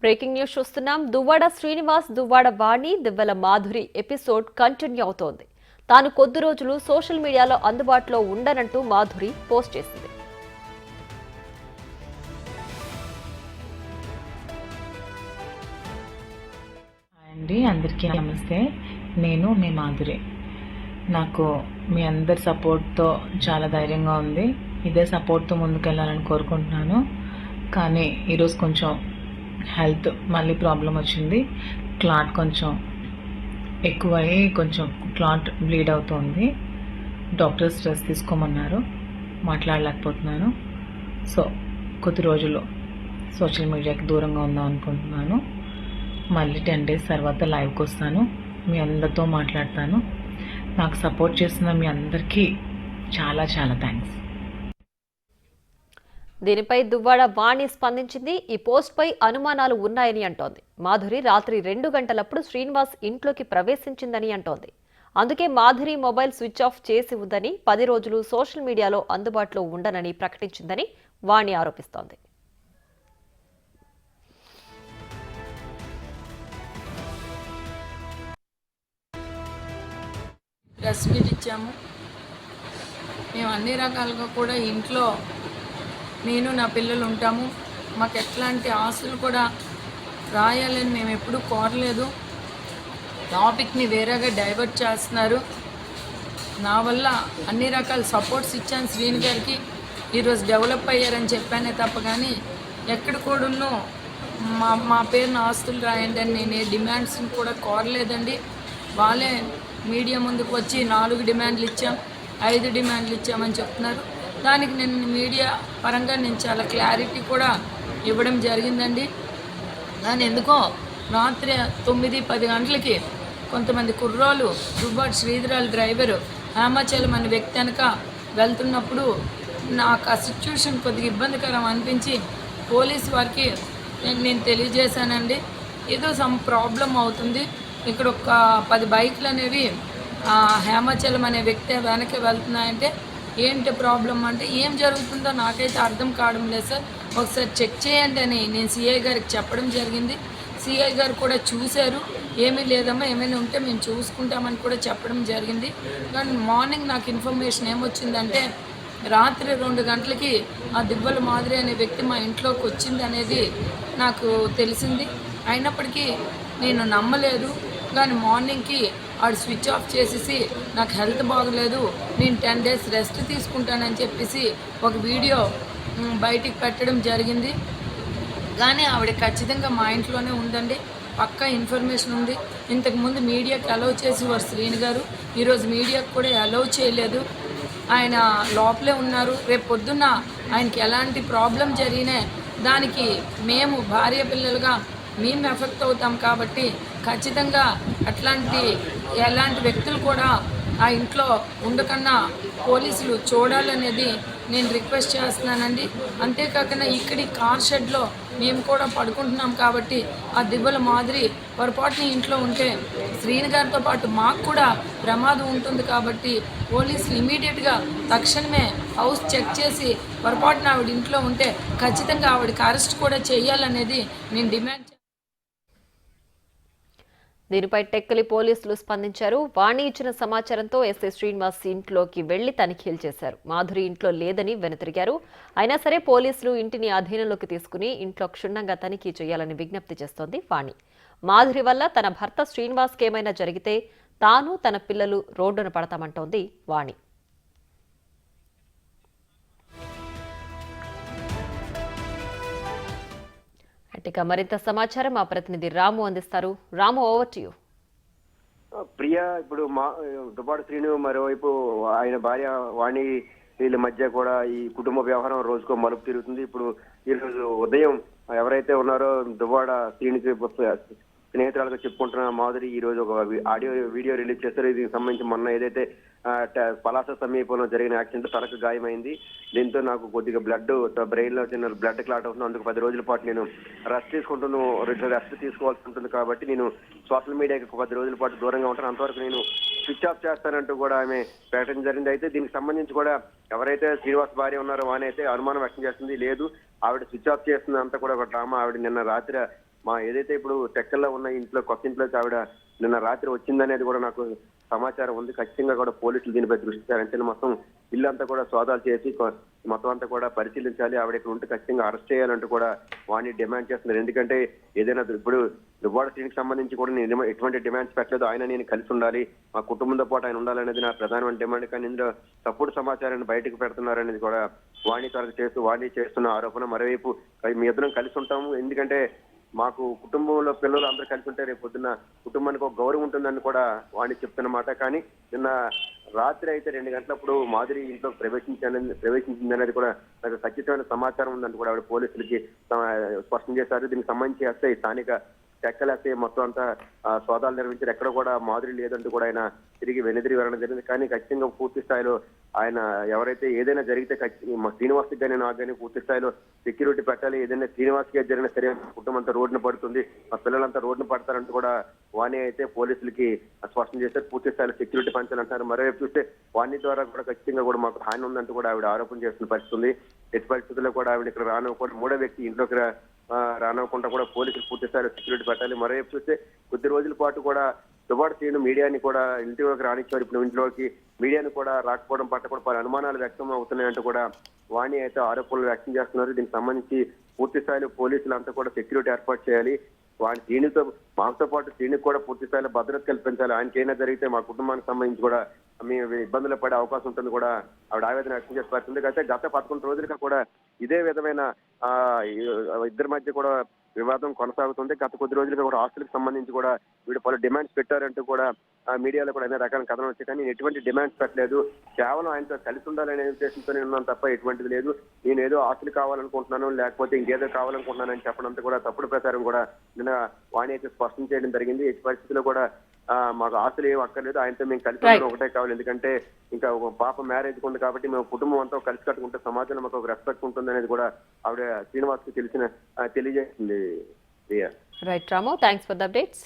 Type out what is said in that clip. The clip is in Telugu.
బ్రేకింగ్ న్యూస్ చూస్తున్నాం. దువ్వాడ శ్రీనివాస్, దువ్వాడ వాణి, దివ్వెల మాధురి ఎపిసోడ్ కంటిన్యూ అవుతోంది. తాను కొద్ది రోజులు సోషల్ మీడియాలో అందుబాటులో ఉండనంటూ మాధురి పోస్ట్ చేసింది. అండి అందరికీ నమస్తే. నేను మీ మాధురి. నాకు మీ అందరి సపోర్ట్తో చాలా ధైర్యంగా ఉంది. ఇదే సపోర్ట్తో ముందుకెళ్ళాలని కోరుకుంటున్నాను. కానీ ఈరోజు కొంచెం హెల్త్ మళ్ళీ ప్రాబ్లం వచ్చింది. క్లాట్ కొంచెం ఎక్కువయ్యి కొంచెం క్లాట్ బ్లీడ్ అవుతుంది. డాక్టర్ స్ట్రెస్ తీసుకోమన్నారు. మాట్లాడలేకపోతున్నాను. సో కొద్ది రోజులు సోషల్ మీడియాకి దూరంగా ఉందాం అనుకుంటున్నాను. మళ్ళీ 10 days తర్వాత లైవ్కి వస్తాను. మీ అందరితో మాట్లాడతాను. నాకు సపోర్ట్ చేస్తున్న మీ అందరికీ చాలా చాలా థ్యాంక్స్. దీనిపై దువ్వాడ వాణి స్పందించింది. ఈ పోస్ట్ పై అనుమానాలు ఉన్నాయని అంటోంది. మాధురి రాత్రి 2 గంటలప్పుడు శ్రీనివాస్ ఇంట్లోకి ప్రవేశించిందని అంటోంది. అందుకే మాధురి మొబైల్ స్విచ్ ఆఫ్ చేసి ఉందని, 10 రోజులు సోషల్ మీడియాలో అందుబాటులో ఉండనని ప్రకటించిందని వాణి ఆరోపిస్తోంది. ప్రెస్ మీట్ ఇచ్చాము. మేము అన్ని రకాలుగా కూడా ఇంట్లో నేను నా పిల్లలు ఉంటాము. మాకు ఎట్లాంటి ఆస్తులు కూడా రాయాలని మేము ఎప్పుడూ కోరలేదు. టాపిక్ని వేరేగా డైవర్ట్ చేస్తున్నారు. నా వల్ల అన్ని రకాల సపోర్ట్స్ ఇచ్చాను శ్రీని గారికి. ఈరోజు డెవలప్ అయ్యారని చెప్పానే తప్ప కానీ ఎక్కడ కూడాను మా పేరున ఆస్తులు రాయండి అని నేను డిమాండ్స్ని కూడా కోరలేదండి. వాళ్ళే మీడియా ముందుకు వచ్చి 4 డిమాండ్లు ఇచ్చాం, 5 డిమాండ్లు ఇచ్చామని చెప్తున్నారు. దానికి నేను మీడియా పరంగా నేను చాలా క్లారిటీ కూడా ఇవ్వడం జరిగిందండి. కానీ ఎందుకో రాత్రి 9-10 గంటలకి కొంతమంది కుర్రోలు దువ్వాడ శ్రీధరాల డ్రైవరు హేమాచలం అనే వ్యక్తి వెనక వెళ్తున్నప్పుడు నాకు ఆ సిచ్యువేషన్ కొద్దిగా ఇబ్బందికరం అనిపించి పోలీస్ వారికి నేను తెలియజేశానండి. ఏదో సమ్ ప్రాబ్లం అవుతుంది, ఇక్కడ ఒక 10 బైకులు అనేవి హేమాచలం అనే వ్యక్తి వెనక్కి వెళ్తున్నాయంటే ఏంటి ప్రాబ్లం అంటే ఏం జరుగుతుందో నాకైతే అర్థం కావడం లేదు సార్, ఒకసారి చెక్ చేయండి అని నేను సిఐ గారికి చెప్పడం జరిగింది. సిఐ గారు కూడా చూశారు. ఏమీ లేదమ్మా, ఏమైనా ఉంటే మేము చూసుకుంటామని కూడా చెప్పడం జరిగింది. కానీ మార్నింగ్ నాకు ఇన్ఫర్మేషన్ ఏమొచ్చిందంటే రాత్రి 2 గంటలకి ఆ దివ్వెల మాధురి అనే వ్యక్తి మా ఇంట్లోకి వచ్చింది అనేది నాకు తెలిసింది. అయినప్పటికీ నేను నమ్మలేదు. కానీ మార్నింగ్కి ఆడు స్విచ్ ఆఫ్ చేసేసి నాకు హెల్త్ బాగలేదు, నేను 10 days రెస్ట్ తీసుకుంటానని చెప్పేసి ఒక వీడియో బయటికి పెట్టడం జరిగింది. కానీ ఆవిడ ఖచ్చితంగా మా ఇంట్లోనే ఉందండి, పక్కా ఇన్ఫర్మేషన్ ఉంది. ఇంతకుముందు మీడియాకి అలౌ చేసేవారు శ్రీని గారు, ఈరోజు మీడియాకి కూడా అలౌ చేయలేదు. ఆయన లోపలే ఉన్నారు. రేపు పొద్దున్న ఆయనకి ఎలాంటి ప్రాబ్లం జరిగినా దానికి మేము భార్య పిల్లలుగా మేము ఎఫెక్ట్ అవుతాం. కాబట్టి ఖచ్చితంగా ఎలాంటి వ్యక్తులు కూడా ఆ ఇంట్లో ఉండకన్నా పోలీసులు చూడాలనేది నేను రిక్వెస్ట్ చేస్తున్నానండి. అంతేకాకుండా ఇక్కడి కార్ షెడ్లో మేము కూడా పడుకుంటున్నాం కాబట్టి ఆ దివ్వెల మాధురి పొరపాటుని ఇంట్లో ఉంటే శ్రీని గారితో పాటు మాకు కూడా ప్రమాదం ఉంటుంది. కాబట్టి పోలీసులు ఇమీడియట్గా తక్షణమే హౌస్ చెక్ చేసి పొరపాటున ఆవిడ ఇంట్లో ఉంటే ఖచ్చితంగా ఆవిడకి అరెస్ట్ కూడా చేయాలనేది నేను డిమాండ్. దీనిపై టెక్కలి పోలీసులు స్పందించారు. వాణి ఇచ్చిన సమాచారంతో ఎస్ఐ శ్రీనివాస్ ఇంట్లోకి వెళ్లి తనిఖీలు చేశారు. మాధురి ఇంట్లో లేదని వెనుతిరిగారు. అయినా సరే పోలీసులు ఇంటిని అధీనంలోకి తీసుకుని ఇంట్లో క్షుణ్ణంగా తనిఖీ చేయాలని విజ్ఞప్తి చేస్తోంది వాణి. మాధురి వల్ల తన భర్త శ్రీనివాస్కి ఏమైనా జరిగితే తాను తన పిల్లలు రోడ్డున పడతామంటోంది వాణి. ఇక మరింత సమాచారం మా ప్రతినిధి రాము అందిస్తారు. రాము, ఓవర్ టు యు. ప్రియా, ఇప్పుడు దువ్వాడ శ్రీను మరోవైపు ఆయన భార్య వాణి వీళ్ళ మధ్య కూడా ఈ కుటుంబ వ్యవహారం రోజుకో మలుపు తిరుగుతుంది. ఇప్పుడు ఈరోజు ఉదయం ఎవరైతే ఉన్నారో దువ్వాడ శ్రీనికి స్నేహితురాలుగా చెప్పుకుంటున్న మాధురి ఈ రోజు ఒక వీడియో రిలీజ్ చేస్తారు. దీనికి సంబంధించి మొన్న ఏదైతే పలాస సమీపంలో జరిగిన యాక్సిడెంట్ తలకు గాయమైంది. దీంతో నాకు కొద్దిగా బ్రెయిన్ లో చిన్న బ్లడ్ క్లాట్ అవుతుంది, అందుకు 10 రోజుల పాటు నేను రెస్ట్ తీసుకోవాల్సి ఉంటుంది. కాబట్టి నేను సోషల్ మీడియాకి 10 రోజుల పాటు దూరంగా ఉంటాను, అంతవరకు నేను స్విచ్ ఆఫ్ చేస్తానంటూ కూడా ఆమె ప్రకటన జరిగింది. అయితే దీనికి సంబంధించి కూడా ఎవరైతే శ్రీనివాస్ భార్య ఉన్నారో వాని అయితే అనుమానం వ్యక్తం చేస్తుంది. లేదు, ఆవిడ స్విచ్ ఆఫ్ చేస్తుంది, అంతా కూడా ఒక డ్రామా. ఆవిడ నిన్న రాత్రి మా ఏదైతే ఇప్పుడు టెక్కల్లో ఉన్న ఇంట్లో కొత్త ఇంట్లోకి ఆవిడ నిన్న రాత్రి వచ్చిందనేది కూడా నాకు సమాచారం ఉంది. ఖచ్చితంగా కూడా పోలీసులు దీనిపై దృష్టి సారించాలి. మొత్తం ఇల్లు అంతా కూడా సోదాలు చేసి మొత్తం అంతా కూడా పరిశీలించాలి. ఆవిడ ఇక్కడ ఉంటే ఖచ్చితంగా అరెస్ట్ చేయాలంటూ కూడా వాణి డిమాండ్ చేస్తున్నారు. ఎందుకంటే ఏదైనా ఇప్పుడు దువ్వాడ శ్రీనికి సంబంధించి కూడా నేను ఎటువంటి డిమాండ్స్ పెట్టలేదు. ఆయన నేను కలిసి ఉండాలి, మా కుటుంబంతో పాటు ఆయన ఉండాలనేది నా ప్రధానమైన డిమాండ్. కానీ ఇందులో తప్పుడు సమాచారాన్ని బయటకు పెడుతున్నారనేది కూడా వాణి చేస్తున్న ఆరోపణ. మరోవైపు మీ ఇద్దరం కలిసి ఉంటాము, ఎందుకంటే మాకు కుటుంబంలో పిల్లలు అందరూ కలిసి ఉంటే రేపు పొద్దున్న కుటుంబానికి ఒక గౌరవం ఉంటుందని కూడా వాణి చెప్తున్నమాట. కానీ నిన్న రాత్రి అయితే 2 గంటలప్పుడు మాధురి ఇంట్లో ప్రవేశించిందనేది కూడా నాకు ఖచ్చితమైన సమాచారం ఉందని కూడా ఆవిడ పోలీసులకి స్పష్టం చేశారు. దీనికి సంబంధించి ఎస్ఐ స్థానిక టెక్కల ఎస్ఐ మొత్తం అంతా సోదాలు నిర్వహించారు. ఎక్కడ కూడా మాధురి లేదంటూ కూడా ఆయన తిరిగి వెనుదిరి వెళ్ళడం జరిగింది. కానీ ఖచ్చితంగా పూర్తి స్థాయిలో ఆయన ఎవరైతే ఏదైనా జరిగితే మా శ్రీనివాస్కి కానీ నాకు కానీ పూర్తి స్థాయిలో సెక్యూరిటీ పెట్టాలి. ఏదైనా శ్రీనివాస్కి జరిగిన సరే కుటుంబం అంతా రోడ్డున పడుతుంది, మా పిల్లలంతా రోడ్డున పడతారంటూ కూడా వాణి అయితే పోలీసులకి స్పష్టం చేశారు. పూర్తి స్థాయిలో సెక్యూరిటీ పంచాలంటున్నారు. మరోవైపు చూస్తే వాణి ద్వారా కూడా ఖచ్చితంగా కూడా మాకు హాని ఉందంటూ కూడా ఆవిడ ఆరోపణ చేస్తున్న పరిస్థితి ఉంది. ఎట్టి పరిస్థితుల్లో కూడా ఆవిడ ఇక్కడ రానివ్వకుండా మూడో వ్యక్తి ఇంట్లోకి రానివ్వకుండా కూడా పోలీసులు పూర్తి స్థాయిలో సెక్యూరిటీ పెట్టాలి. మరోవైపు చూస్తే కొద్ది రోజుల పాటు కూడా దువ్వాడ శ్రీను మీడియాని కూడా ఇంట్లోకి రానిచ్చారు. ఇప్పుడు ఇంట్లోకి మీడియాని కూడా రాకపోవడం పట్ల కూడా పలు అనుమానాలు వ్యక్తం అవుతున్నాయంటూ కూడా వాణి అయితే ఆరోపణలు వ్యక్తం చేస్తున్నారు. దీనికి సంబంధించి పూర్తి స్థాయిలో పోలీసులు అంతా కూడా సెక్యూరిటీ ఏర్పాటు చేయాలి. వాడి శ్రీనితో మాతో పాటు శ్రీనికి కూడా పూర్తి స్థాయిలో భద్రత కల్పించాలి. ఆయనకైనా జరిగితే మా కుటుంబానికి సంబంధించి కూడా మేము ఇబ్బందులు పడే అవకాశం ఉంటుంది కూడా ఆవిడ ఆవేదన వ్యక్తం చేస్తుంది. అయితే గత 11 రోజులుగా కూడా ఇదే విధమైన ఇద్దరి మధ్య కూడా వివాదం కొనసాగుతుంది. గత కొద్ది రోజులుగా కూడా ఆస్తులకు సంబంధించి కూడా వీడు పలు డిమాండ్స్ పెట్టారంటూ కూడా మీడియాలో కూడా అనేక రకాల కథనం వచ్చాయి. కానీ నేను ఎటువంటి డిమాండ్స్ పెట్టలేదు, కేవలం ఆయనతో కలిసి ఉండాలనే ఉద్దేశంతోనే ఉన్నాను తప్ప ఎటువంటిది లేదు. నేను ఏదో ఆస్తులు కావాలనుకుంటున్నాను లేకపోతే ఇంకేదో కావాలనుకుంటున్నాను అని చెప్పడంతో కూడా తప్పుడు ప్రచారం కూడా నిన్న వాణి అయితే స్పష్టం చేయడం జరిగింది. ఎట్టి పరిస్థితుల్లో కూడా మాకు ఆస్తులు ఏం అక్కర్లేదు, ఆయనతో మేము కలిసి ఉండడం ఒకటే కావాలి. ఎందుకంటే ఇంకా ఒక పాప మ్యారేజ్ ఉంది కాబట్టి మేము కుటుంబం అంతా కలిసి కట్టుకుంటే సమాజంలో మాకు ఒక రెస్పెక్ట్ ఉంటుంది అనేది కూడా ఆవిడ శ్రీనివాస్కి తెలియజేసింది. Right Ramu, thanks for the updates.